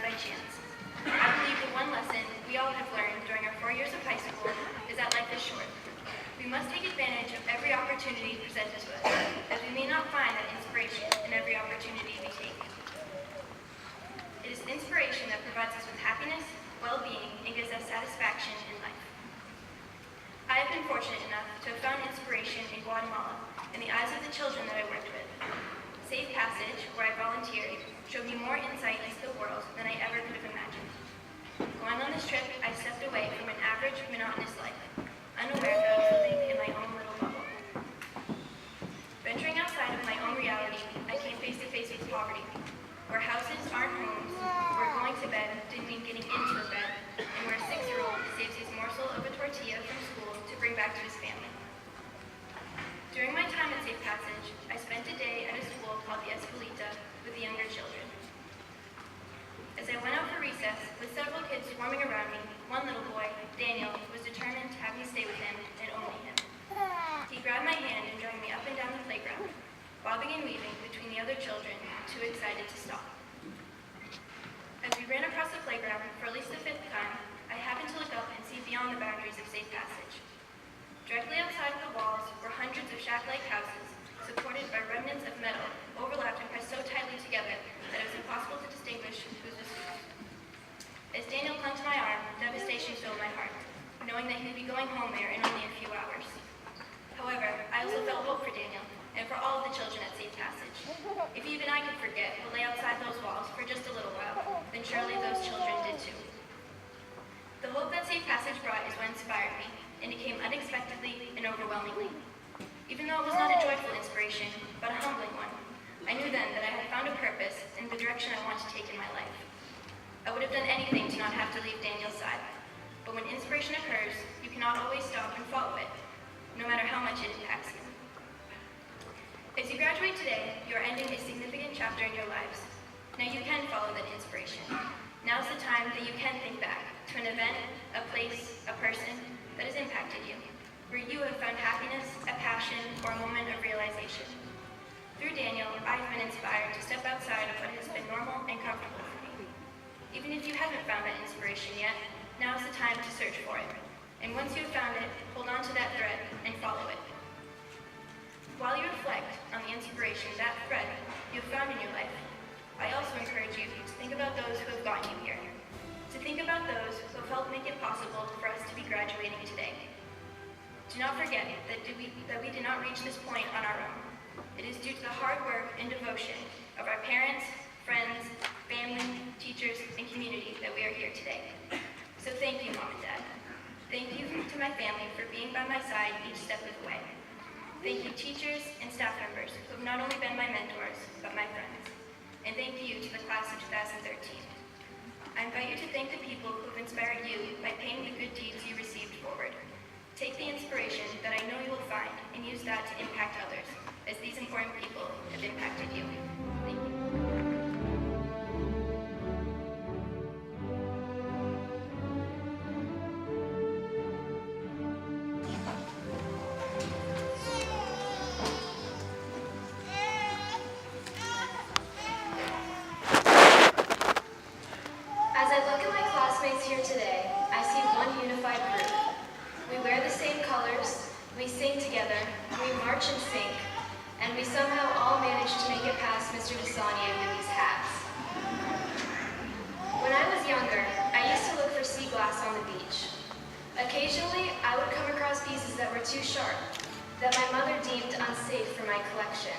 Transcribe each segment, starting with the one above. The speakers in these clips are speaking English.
by chance. I believe the one lesson we all have learned during our 4 years of high school is that life is short. We must take advantage of every opportunity presented to us, as we may not find that inspiration in every opportunity we take. It is inspiration that provides us with happiness, well-being, and gives us satisfaction in life. I have been fortunate enough to have found inspiration in Guatemala in the eyes of the children that I worked with. Safe Passage, where I volunteered, showed me more insight into the world than I ever could have imagined. Going on this trip, I stepped away from an average, monotonous life, unaware that I was living in my own little bubble. Venturing outside of my own reality, I came face to face with poverty, where houses aren't homes, where going to bed didn't mean getting into a bed, and where a 6-year-old saves his morsel of a tortilla from school to bring back to his family. During my time at Safe Passage, I spent a day at a school called the Escuelita with the younger children. As I went out for recess, with several kids swarming around me, one little boy, Daniel, was determined to have me stay with him and only him. He grabbed my hand and dragged me up and down the playground, bobbing and weaving between the other children, too excited to stop. As we ran across the playground for at least the 5th time, I happened to look up and see beyond the boundaries of Safe Passage. Directly outside of the walls were hundreds of shack-like houses, supported by remnants of metal, overlapped and pressed so tightly together that it was impossible to distinguish whose was whose. As Daniel clung to my arm, devastation filled my heart, knowing that he would be going home there in only a few hours. However, I also felt hope for Daniel, and for all of the children at Safe Passage. If even I could forget what lay outside those walls for just a little while, then surely those children did too. The hope that Safe Passage brought is what inspired me, and it came unexpectedly and overwhelmingly. Even though it was not a joyful inspiration, but a humbling one, I knew then that I had found a purpose in the direction I wanted to take in my life. I would have done anything to not have to leave Daniel's side, but when inspiration occurs, you cannot always stop and follow it, no matter how much it impacts you. As you graduate today, you are ending a significant chapter in your lives. Now you can follow that inspiration. Now's the time that you can think back to an event, a place, a person that has impacted you, where you have found happiness, a passion, or a moment of realization. Through Daniel, I've been inspired to step outside of what has been normal and comfortable for me. Even if you haven't found that inspiration yet, now is the time to search for it. And once you have found it, hold on to that thread and follow it. While you reflect on the inspiration, that thread you have found in your life, I also encourage you to think about those who have gotten you here. To think about those who have helped make it possible for us to be graduating today. Do not forget that we did not reach this point on our own. It is due to the hard work and devotion of our parents, friends, family, teachers, and community that we are here today. So thank you, Mom and Dad. Thank you to my family for being by my side each step of the way. Thank you, teachers and staff members who have not only been my mentors, but my friends. And thank you to the class of 2013. I invite you to thank the people who have inspired you by paying the good deeds you received forward. Take the inspiration that I know you will find and use that to impact others, as these important people have impacted you. Thank you. As I look at my classmates here today, I see one unified group. We wear the same colors, we sing together, we march and sing, and we somehow all manage to make it past Mr. Desaunier with these hats. When I was younger, I used to look for sea glass on the beach. Occasionally, I would come across pieces that were too sharp, that my mother deemed unsafe for my collection.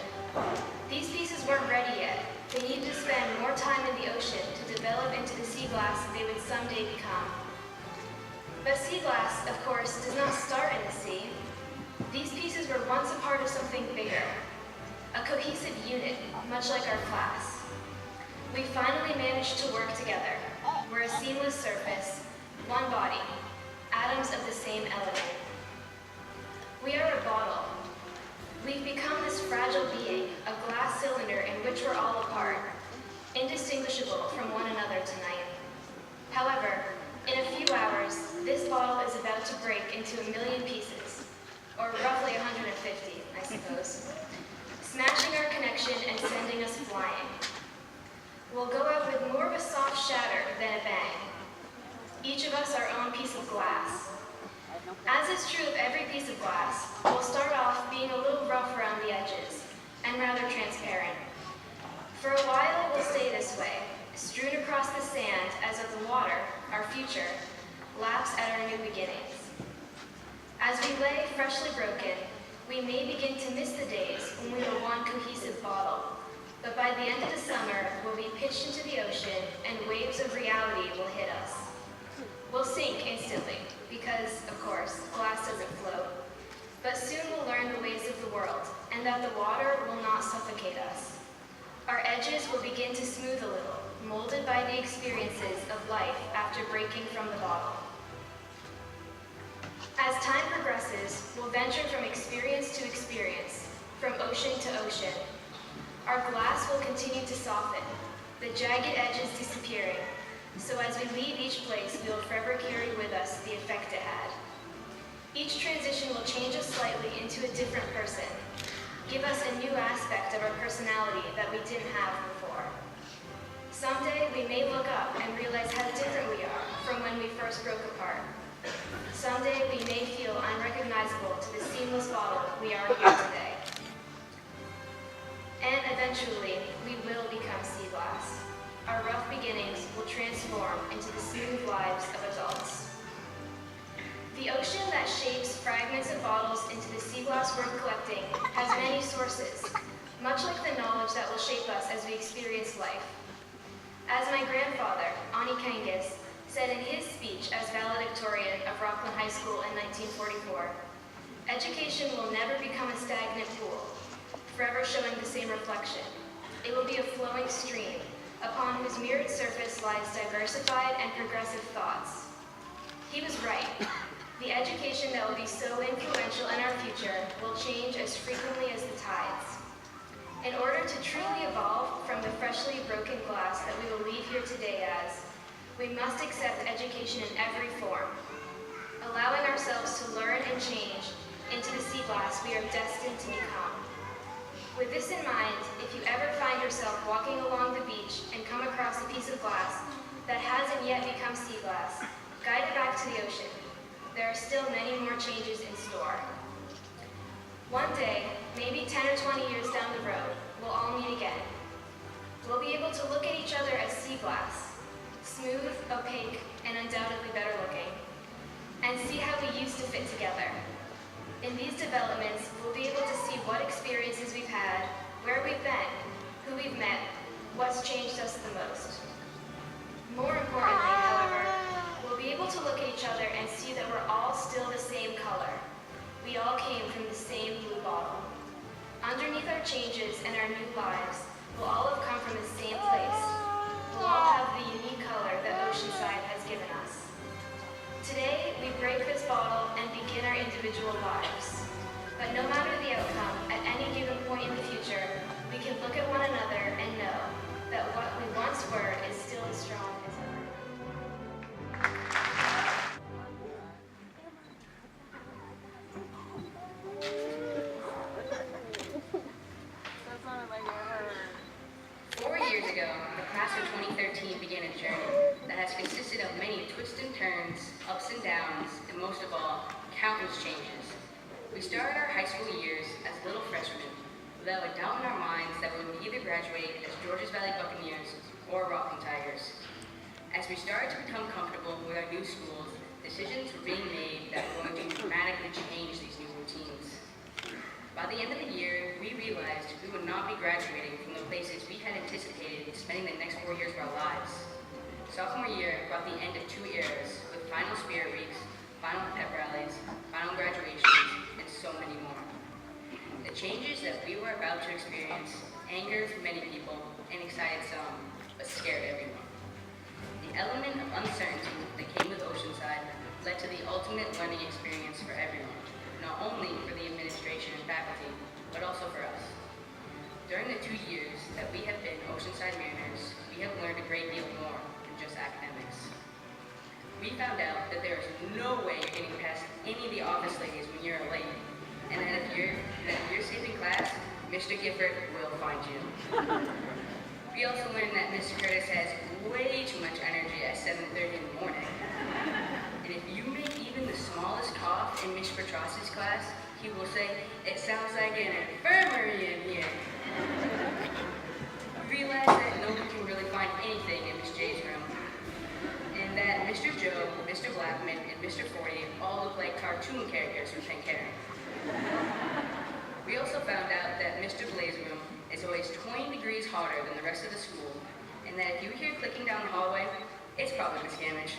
These pieces weren't ready yet. They needed to spend more time in the ocean to develop into the sea glass they would someday become. But sea glass, of course, does not start in the sea. These pieces were once a part of something bigger, a cohesive unit, much like our class. We finally managed to work together. We're a seamless surface, one body, atoms of the same element. We are a bottle. We've become this fragile being, a glass cylinder in which we're all a part, indistinguishable from one another tonight. However, in a few hours, this bottle is about to break into 1,000,000 pieces, or roughly 150, I suppose, smashing our connection and sending us flying. We'll go out with more of a soft shatter each of us our own piece of glass. As is true of every piece of glass, we'll start off being a little rough around the edges and rather transparent. For a while, it will stay this way, strewn across the sand as of the water, our future, laps at our new beginnings. As we lay freshly broken, we may begin to miss the days when we were one cohesive bottle, but by the end of the summer, we'll be pitched into the ocean and waves of reality will hit us. We'll sink instantly, because, of course, glass doesn't float. But soon we'll learn the ways of the world, and that the water will not suffocate us. Our edges will begin to smooth a little, molded by the experiences of life after breaking from the bottle. As time progresses, we'll venture from experience to experience, from ocean to ocean. Our glass will continue to soften, the jagged edges disappearing, so as we leave each place, we will forever carry with us the effect it had. Each transition will change us slightly into a different person, give us a new aspect of our personality that we didn't have before. Someday, we may look up and realize how different we are from when we first broke apart. Someday, we may feel unrecognizable to the seamless bottle we are here today. And eventually, we will become sea glass. Our rough beginnings will transform into the smooth lives of adults. The ocean that shapes fragments of bottles into the sea glass worth collecting has many sources, much like the knowledge that will shape us as we experience life. As my grandfather, Ani Kangas, said in his speech as valedictorian of Rockland High School in 1944, education will never become a stagnant pool, forever showing the same reflection. It will be a flowing stream, upon whose mirrored surface lies diversified and progressive thoughts. He was right. The education that will be so influential in our future will change as frequently as the tides. In order to truly evolve from the freshly broken glass that we will leave here today as, we must accept education in every form, allowing ourselves to learn and change into the sea glass we are destined to become. With this in mind, if you ever find yourself walking along the beach and come across a piece of glass that hasn't yet become sea glass, guide it back to the ocean. There are still many more changes in store. One day, maybe 10 or 20 years down the road, we'll all meet again. We'll be able to look at each other as sea glass, smooth, opaque, and undoubtedly better looking, and see how we used to fit together. In these developments, we'll be able to see what experiences we've had, where we've been, who we've met, what's changed us the most. More importantly, however, we'll be able to look at each other and see that we're all still the same color. We all came from the same blue bottle. Underneath our changes and our new lives, we'll all have come from the same place. We'll all have the unique color that Oceanside has given us. Today, we break this bottle and begin our individual lives. But no matter the outcome, at any given point in the future, we can look at one another and know that what we once were is still as strong as ever. Began a journey that has consisted of many twists and turns, ups and downs, and most of all, countless changes. We started our high school years as little freshmen, without a doubt in our minds that we would either graduate as Georges Valley Buccaneers or Rockland Tigers. As we started to become comfortable with our new schools, decisions were being made that were going to dramatically change these new routines. By the end of the year, we realized we would not be graduating from the places we had anticipated spending the next 4 years of our lives. Sophomore year brought the end of 2 eras, with final spirit weeks, final pep rallies, final graduations, and so many more. The changes that we were about to experience angered many people and excited some, but scared everyone. The element of uncertainty that came with Oceanside led to the ultimate learning experience for everyone, not only for the administration and faculty, but also for us. During the 2 years that we have been Oceanside Mariners, we have learned a great deal more than just academics. We found out that there is no way you're getting past any of the office ladies when you're late, and that if you're skipping class, Mr. Gifford will find you. We also learned that Mr. Curtis has way too much energy at 7:30 in the morning. if you make even the smallest cough in Miss Petrosi's class, he will say, "It sounds like an infirmary in here." We realize that no one can really find anything in Miss J's room, and that Mr. Joe, Mr. Blackman, and Mr. Forty all look like cartoon characters from Pink Hair. We also found out that Mr. Blaze's room is always 20 degrees hotter than the rest of the school, and that if you hear clicking down the hallway, it's probably miscamage.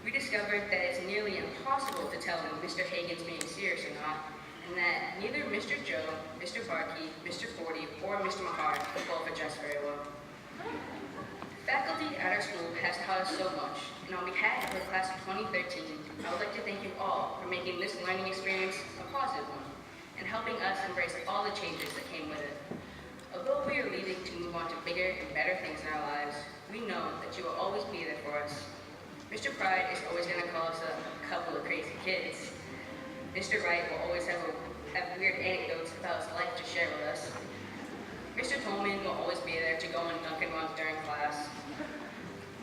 We discovered that it's nearly impossible to tell when Mr. Hagen's being serious or not, and that neither Mr. Joe, Mr. Barkey, Mr. Forty, or Mr. Mahar could both address very well. Faculty at our school has taught us so much, and on behalf of the class of 2013, I would like to thank you all for making this learning experience a positive one, and helping us embrace all the changes that came with it. Although we are leaving to move on to bigger and better things in our lives, we know that you will always be there for us. Mr. Pride is always going to call us a couple of crazy kids. Mr. Wright will always have weird anecdotes about his life to share with us. Mr. Tolman will always be there to go on Dunkin' runs during class.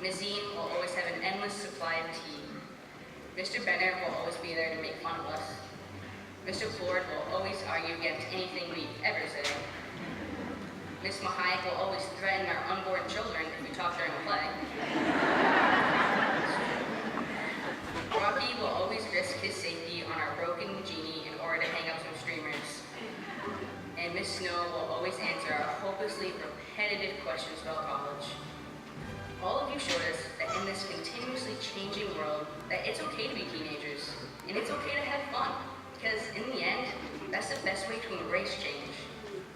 Ms. Zine will always have an endless supply of tea. Mr. Bennett will always be there to make fun of us. Mr. Ford will always argue against anything we ever say. Ms. Mahayek will always threaten our unborn children if we talk during a play. Rocky will always risk his safety on our broken genie in order to hang up some streamers. And Miss Snow will always answer our hopelessly repetitive questions about college. All of you showed us that in this continuously changing world, that it's okay to be teenagers, and it's okay to have fun, because in the end, that's the best way to embrace change.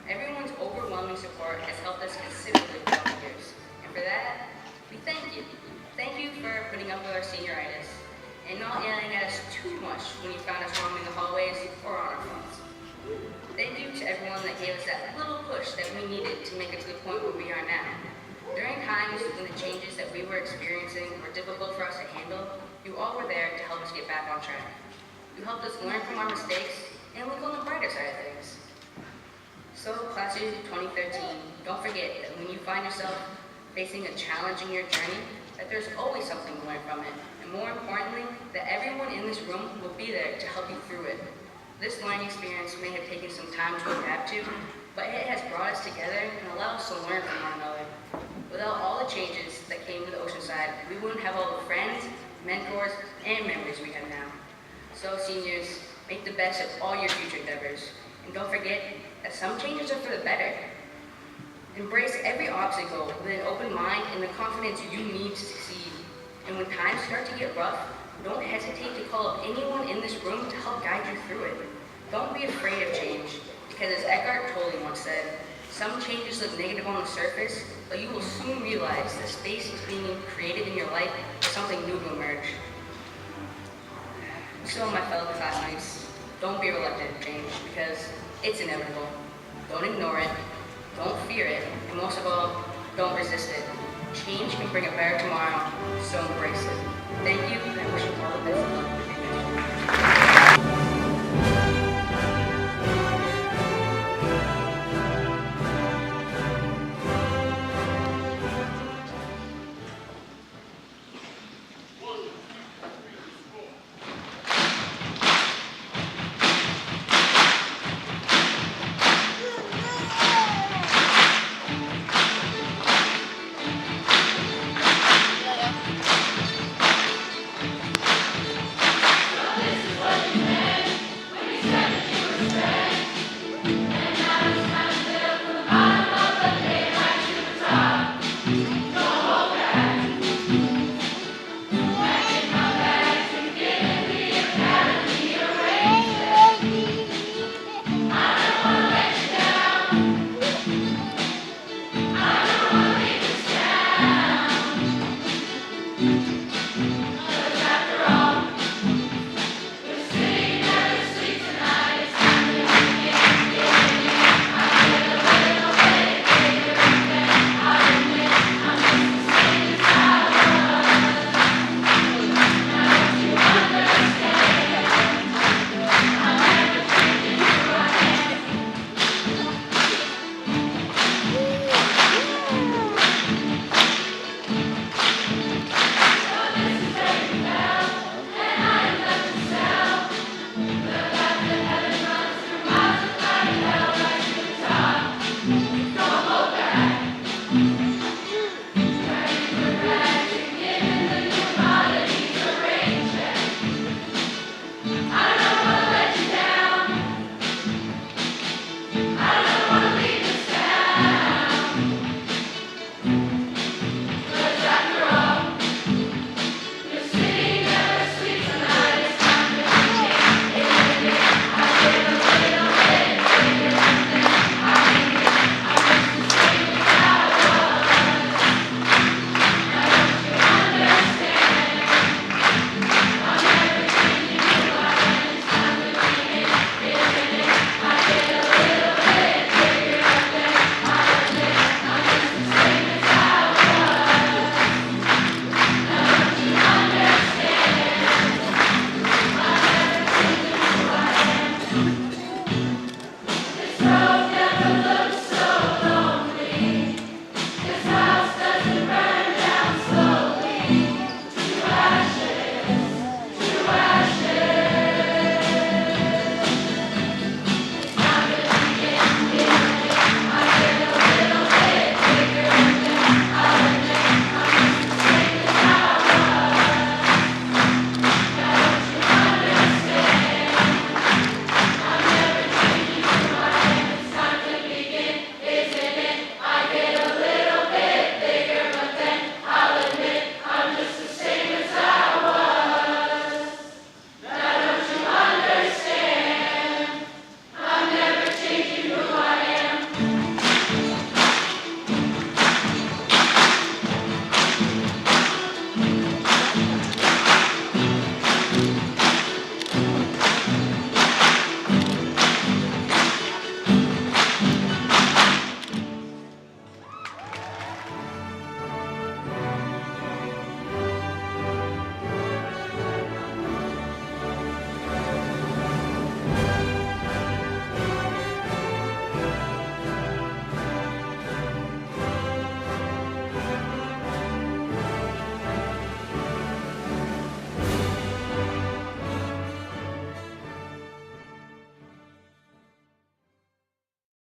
Everyone's overwhelming support has helped us considerably throughout the years, and for that, we thank you. Thank you for putting up with our senioritis, and not yelling at us too much when you found us roaming the hallways or on our phones. Thank you to everyone that gave us that little push that we needed to make it to the point where we are now. During times when the changes that we were experiencing were difficult for us to handle, you all were there to help us get back on track. You helped us learn from our mistakes and look on the brighter side of things. So, class of 2013, don't forget that when you find yourself facing a challenge in your journey, that there's always something to learn from it, and more importantly, that everyone in this room will be there to help you through it. This learning experience may have taken some time to adapt to, but it has brought us together and allowed us to learn from one another. Without all the changes that came with Oceanside, we wouldn't have all the friends, mentors, and memories we have now. So, seniors, make the best of all your future endeavors, and don't forget that some changes are for the better. Embrace every obstacle with an open mind and the confidence you need to succeed. And when times start to get rough, don't hesitate to call up anyone in this room to help guide you through it. Don't be afraid of change, because as Eckhart Tolle once said, some changes look negative on the surface, but you will soon realize that space is being created in your life for something new to emerge. So, my fellow classmates, don't be reluctant to change, because it's inevitable. Don't ignore it, don't fear it, and most of all, don't resist it. Change can bring a better tomorrow, so embrace it. Thank you, and I wish you all the best of luck.